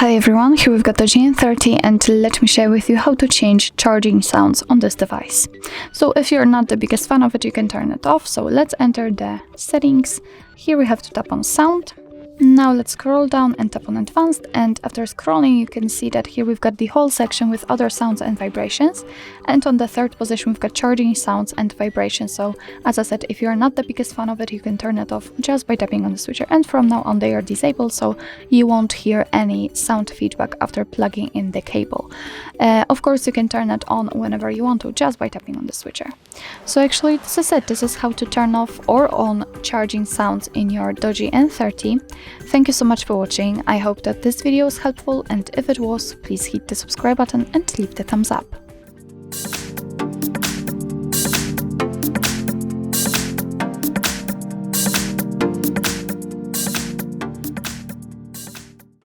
Hi everyone, here we've got the DOOGEE N30 and let me share with you how to change charging sounds on this device. So if you're not the biggest fan of it, you can turn it off. So let's enter the settings. Here we have to tap on sound. Now let's scroll down and tap on advanced, and after scrolling you can see that here we've got the whole section with other sounds and vibrations, and on the third position we've got charging sounds and vibrations. So as I said, if you're not the biggest fan of it, you can turn it off just by tapping on the switcher, and from now on they are disabled, so you won't hear any sound feedback after plugging in the cable. Of course you can turn it on whenever you want to just by tapping on the switcher. So actually this is it. This is how to turn off or on charging sounds in your DOOGEE N30. Thank you so much for watching. I hope that this video was helpful, and if it was, please hit the subscribe button and leave the thumbs up.